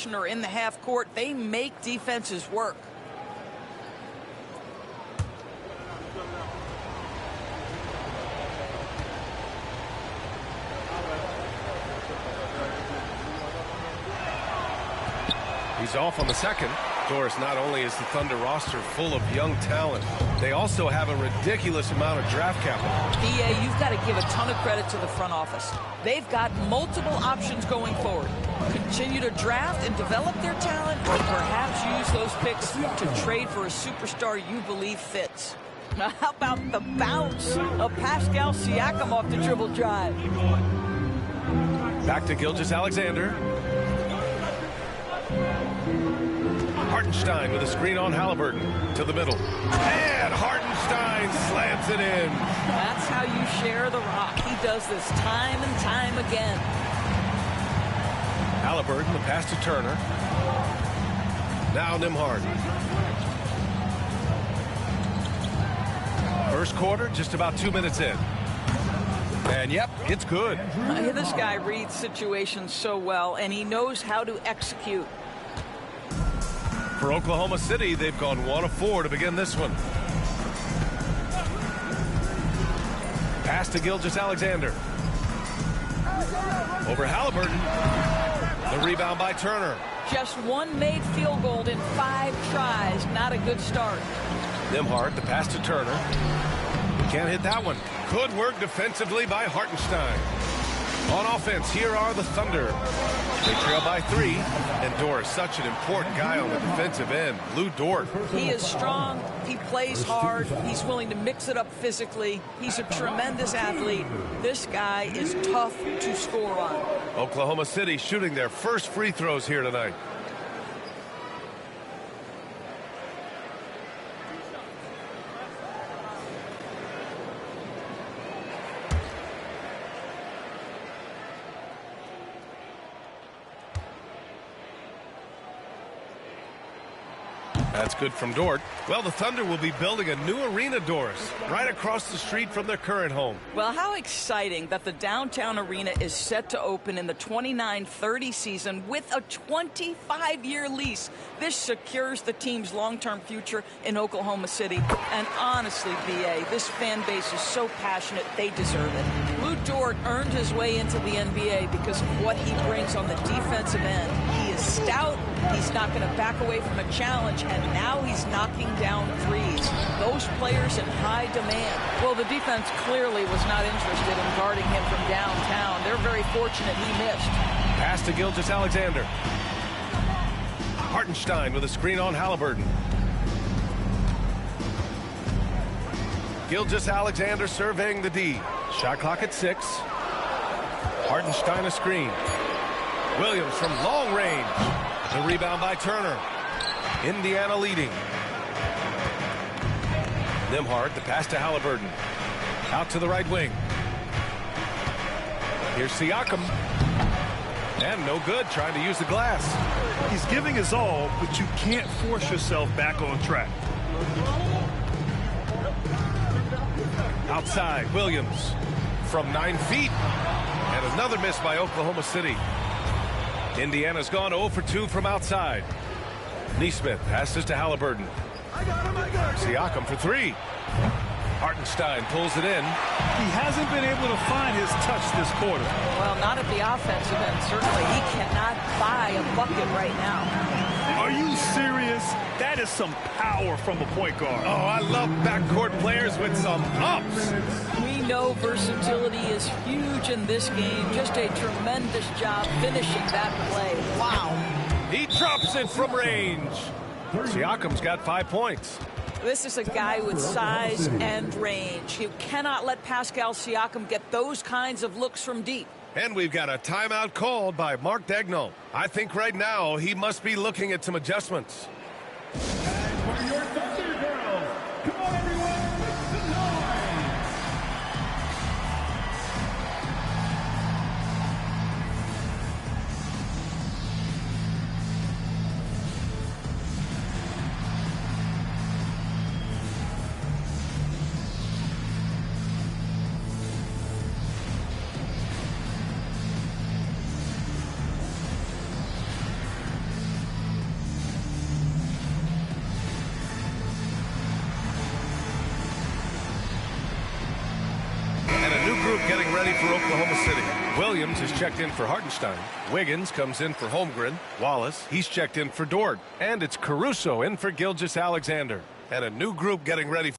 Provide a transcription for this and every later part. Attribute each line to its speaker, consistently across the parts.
Speaker 1: possession or in the half court, they make defenses work.
Speaker 2: He's off on the second. Doris, not only is the Thunder roster full of young talent, they also have a ridiculous amount of draft capital.
Speaker 1: BA, you've got to give a ton of credit to the front office. They've got multiple options going forward. Continue to draft and develop their talent, or perhaps use those picks to trade for a superstar you believe fits. Now, how about the bounce of Pascal Siakam off the dribble drive?
Speaker 2: Back to Gilgeous-Alexander. Hartenstein with a screen on Halliburton to the middle. And Hartenstein slams it in.
Speaker 1: That's how you share the rock. He does this time and time again.
Speaker 2: Halliburton, the pass to Turner. Now Nembhard. First quarter, just about 2 minutes in. And yep, it's good.
Speaker 1: This guy reads situations so well, and he knows how to execute.
Speaker 2: For Oklahoma City, they've gone 1 of 4 to begin this one. Pass to Gilgeous-Alexander. Over Halliburton. The rebound by Turner.
Speaker 1: Just one made field goal in 5 tries. Not a good start.
Speaker 2: Nembhard, the pass to Turner. Can't hit that one. Good work defensively by Hartenstein. On offense, here are the Thunder. They trail by 3, and Doris, such an important guy on the defensive end. Lou Dort.
Speaker 1: He is strong. He plays hard. He's willing to mix it up physically. He's a tremendous athlete. This guy is tough to score on.
Speaker 2: Oklahoma City shooting their first free throws here tonight. That's good from Dort. Well, the Thunder will be building a new arena, Doris, right across the street from their current home.
Speaker 1: Well, how exciting that the downtown arena is set to open in the 29-30 season with a 25-year lease. This secures the team's long-term future in Oklahoma City. And honestly, BA, this fan base is so passionate, they deserve it. Lou Dort earned his way into the NBA because of what he brings on the defensive end. He is stout. He's not going to back away from a challenge, and now he's knocking down threes. Those players in high demand. Well, the defense clearly was not interested in guarding him from downtown. They're very fortunate he missed.
Speaker 2: Pass to Gilgeous-Alexander. Hartenstein with a screen on Halliburton. Gilgeous-Alexander surveying the D. Shot clock at 6. Hartenstein a screen. Williams from long range. The rebound by Turner. Indiana leading. Nembhard, the pass to Halliburton. Out to the right wing. Here's Siakam. And no good, trying to use the glass.
Speaker 3: He's giving his all, but you can't force yourself back on track.
Speaker 2: Outside, Williams from 9 feet. And another miss by Oklahoma City. Indiana's gone 0 for 2 from outside. Nesmith passes to Halliburton. Siakam for 3. Hartenstein pulls it in.
Speaker 3: He hasn't been able to find his touch this quarter.
Speaker 1: Well, not at the offensive end. Certainly, he cannot buy a bucket right now.
Speaker 3: Are you serious? That is some power from a point guard.
Speaker 2: Oh, I love backcourt players with some ups.
Speaker 1: We know versatility is huge in this game. Just a tremendous job finishing that play. Wow.
Speaker 2: He drops it from range. Siakam's got 5 points.
Speaker 1: This is a guy with size and range. You cannot let Pascal Siakam get those kinds of looks from deep.
Speaker 2: And we've got a timeout called by Mark Daigneault. I think right now he must be looking at some adjustments.
Speaker 4: And for your Thunder girls, come on everyone, make some noise!
Speaker 2: ready for Oklahoma City. Williams is checked in for Hartenstein. Wiggins comes in for Holmgren. Wallace, he's checked in for Dort. And it's Caruso in for Gilgeous-Alexander. And a new group getting ready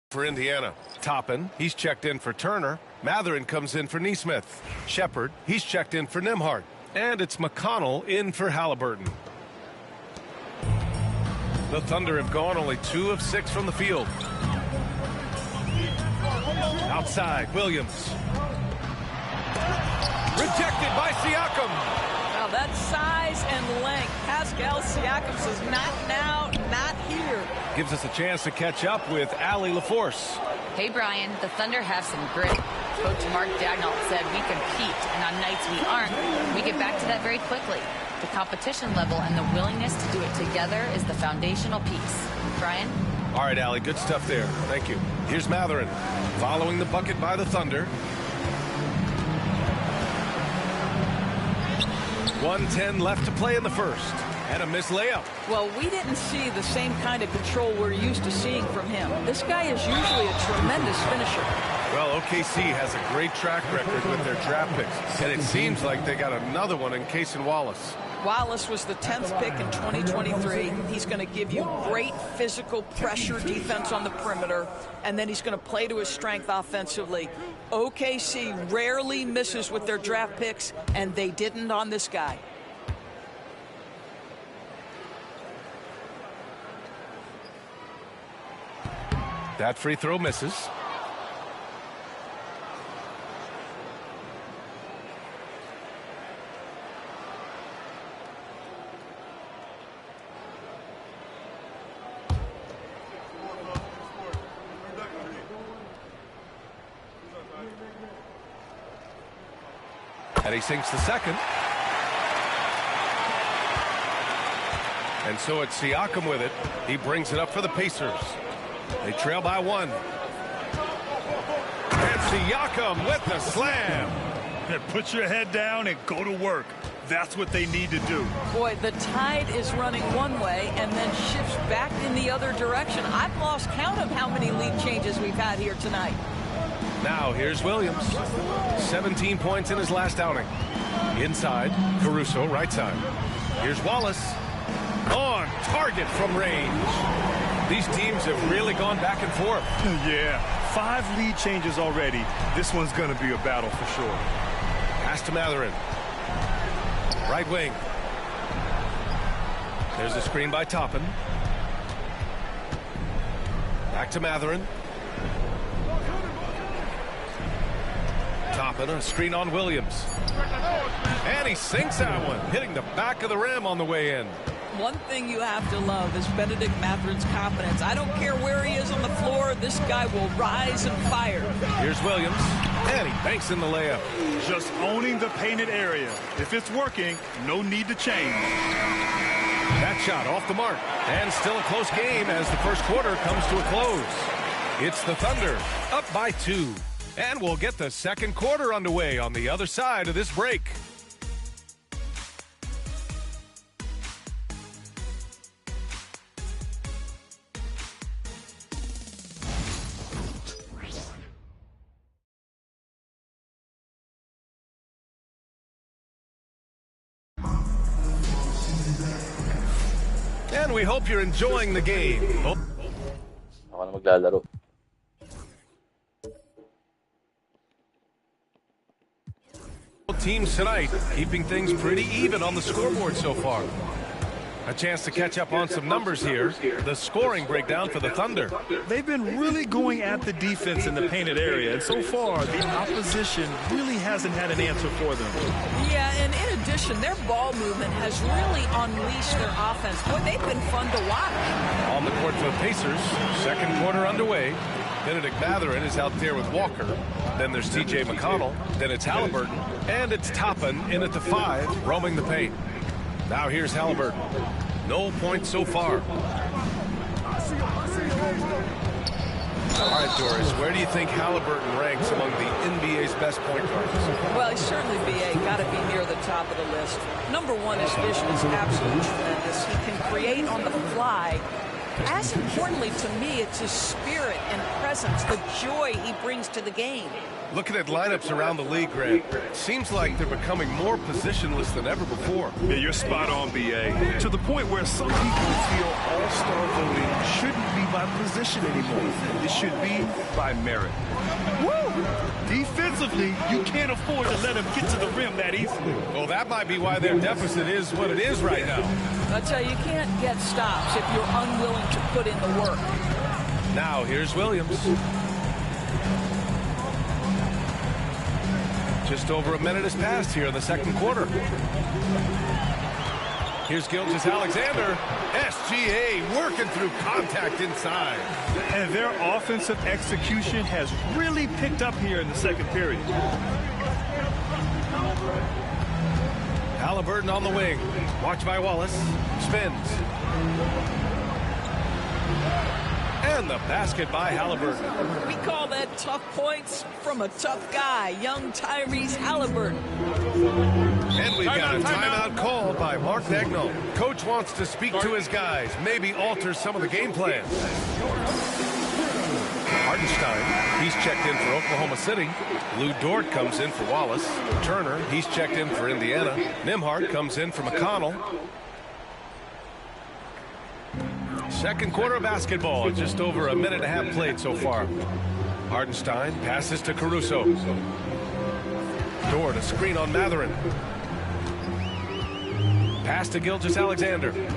Speaker 2: for Indiana. Toppin, he's checked in for Turner. Matherin comes in for Nesmith. Shepard, he's checked in for Nembhard. And it's McConnell in for Halliburton. The Thunder have gone only 2 of 6 from the field. Outside, Williams. Rejected by Siakam.
Speaker 1: Now that size and length. Pascal Siakam says, not now, not here.
Speaker 2: Gives us a chance to catch up with Allie LaForce.
Speaker 5: Hey, Brian, the Thunder have some grit. Coach Mark Daigneault said we compete, and on nights we aren't, we get back to that very quickly. The competition level and the willingness to do it together is the foundational piece. Brian?
Speaker 2: All right, Allie, good stuff there. Thank you. Here's Matherin, following the bucket by the Thunder. 1:10 left to play in the first. And a missed layup.
Speaker 1: Well, we didn't see the same kind of control we're used to seeing from him. This guy is usually a tremendous finisher.
Speaker 2: Well, OKC has a great track record with their draft picks. And it seems like they got another one in Cason Wallace.
Speaker 1: Wallace was the 10th pick in 2023. He's going to give you great physical pressure defense on the perimeter, and then he's going to play to his strength offensively. OKC rarely misses with their draft picks, and they didn't on this guy.
Speaker 2: That free throw misses. And he sinks the second. And so it's Siakam with it. He brings it up for the Pacers. They trail by 1. And Siakam with the slam.
Speaker 3: Put your head down and go to work. That's what they need to do.
Speaker 1: Boy, the tide is running one way and then shifts back in the other direction. I've lost count of how many lead changes we've had here tonight.
Speaker 2: Now here's Williams. 17 points in his last outing. Inside, Caruso, right side. Here's Wallace. On target from range. These teams have really gone back and forth.
Speaker 3: Yeah, 5 lead changes already. This one's going to be a battle for sure.
Speaker 2: Pass to Matherin. Right wing. There's a screen by Toppin. Back to Matherin. Toppin, a screen on Williams. And he sinks that one, hitting the back of the rim on the way in.
Speaker 1: One thing you have to love is Benedict Matherin's confidence. I don't care where he is on the floor, this guy will rise and fire.
Speaker 2: Here's Williams, and he banks in the layup.
Speaker 3: Just owning the painted area. If it's working, no need to change.
Speaker 2: That shot off the mark, and still a close game as the first quarter comes to a close. It's the Thunder, up by 2. And we'll get the second quarter underway on the other side of this break. And we hope you're enjoying the game.
Speaker 6: Ako na maglalaro.
Speaker 2: Teams tonight keeping things pretty even on the scoreboard so far. A chance to catch up on some numbers here. The scoring breakdown for the Thunder.
Speaker 3: They've been really going at the defense in the painted area, and so far the opposition really hasn't had an answer for them.
Speaker 1: Yeah, and in addition, their ball movement has really unleashed their offense. Boy, they've been fun to watch.
Speaker 2: On the court for the Pacers, second quarter underway. Benedict Matherin is out there with Walker. Then there's T.J. McConnell. Then it's Halliburton. And it's Toppin in at the 5, roaming the paint. Now here's Halliburton. No points so far. All right, Doris, where do you think Halliburton ranks among the NBA's best point guards?
Speaker 1: Well, he's certainly, B.A., got to be near the top of the list. Number one, his vision is absolutely tremendous. He can create on the fly. As importantly to me, it's his spirit and presence, the joy he brings to the game.
Speaker 2: Looking at lineups around the league, Grant, seems like they're becoming more positionless than ever before.
Speaker 3: Yeah, you're spot on, B.A. To the point where some people feel all-star voting shouldn't be by position anymore. It should be by merit. Woo! Defensively, you can't afford to let him get to the rim that easily.
Speaker 2: Well, that might be why their deficit is what it is right now.
Speaker 1: I tell you, you can't get stops if you're unwilling to put in the work.
Speaker 2: Now, here's Williams. Just over a minute has passed here in the second quarter. Here's Gilgeous-Alexander. SGA working through contact inside.
Speaker 3: And their offensive execution has really picked up here in the second period.
Speaker 2: Halliburton on the wing. Watched by Wallace. Spins. And the basket by Halliburton.
Speaker 1: We call that tough points from a tough guy, young Tyrese Halliburton.
Speaker 2: And we've got a timeout called by Mark Daigneault. Coach wants to speak to his guys, maybe alter some of the game plan. Hartenstein, he's checked in for Oklahoma City. Lou Dort comes in for Wallace. Turner, he's checked in for Indiana. Nembhard comes in for McConnell. Second quarter of basketball, just over a minute and a half played so far. Hartenstein passes to Caruso. Dort, a screen on Mathurin. Pass to Gilgeous-Alexander. Tipped.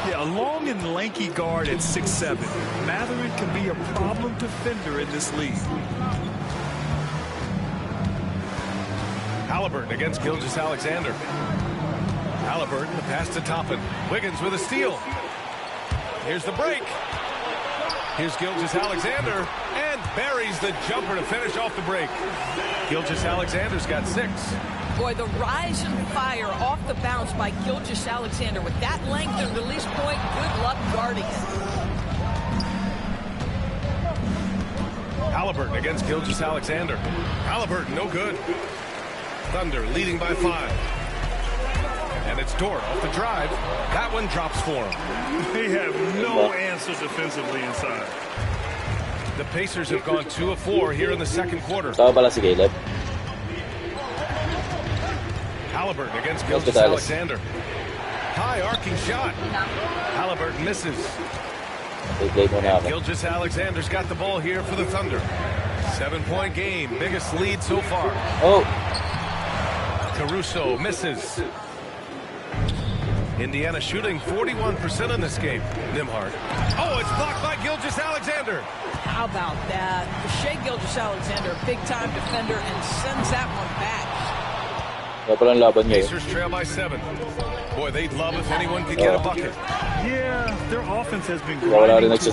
Speaker 3: Yeah, a long and lanky guard at 6'7". Mathurin can be a problem defender in this league.
Speaker 2: Halliburton against Gilgeous-Alexander. Halliburton, the pass to Toppin. Wiggins with a steal. Here's the break. Here's Gilgeous-Alexander, and buries the jumper to finish off the break. Gilgeous-Alexander's got 6.
Speaker 1: Boy, the rise and fire off the bounce by Gilgeous-Alexander. With that length and release point, good luck guarding it.
Speaker 2: Halliburton against Gilgeous-Alexander. Halliburton, no good. Thunder leading by 5. And it's Dort off the drive. That one drops for him.
Speaker 3: They have no answer defensively inside.
Speaker 2: The Pacers have gone 2 of 4 here in the second quarter.
Speaker 6: Tama pala si Caleb.
Speaker 2: Halliburton against Gilgeous-Alexander. High arcing shot. Halliburton misses. Gilgeous-Alexander's got the ball here for the Thunder. 7-point game. Biggest lead so far.
Speaker 6: Oh.
Speaker 2: Caruso misses. Indiana shooting 41% in this game. Nembhard. Oh, it's blocked by Gilgeous-Alexander.
Speaker 1: How about that? Shai Gilgeous-Alexander, big-time defender, and sends that one back.
Speaker 2: Pacers trail by 7. Boy, they'd love if anyone could get a bucket.
Speaker 3: Yeah, their offense has been grinding
Speaker 2: to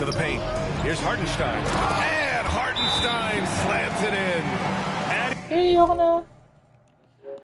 Speaker 2: the paint. Here's Hartenstein. And Hartenstein slams it in.
Speaker 6: Hey, ako na.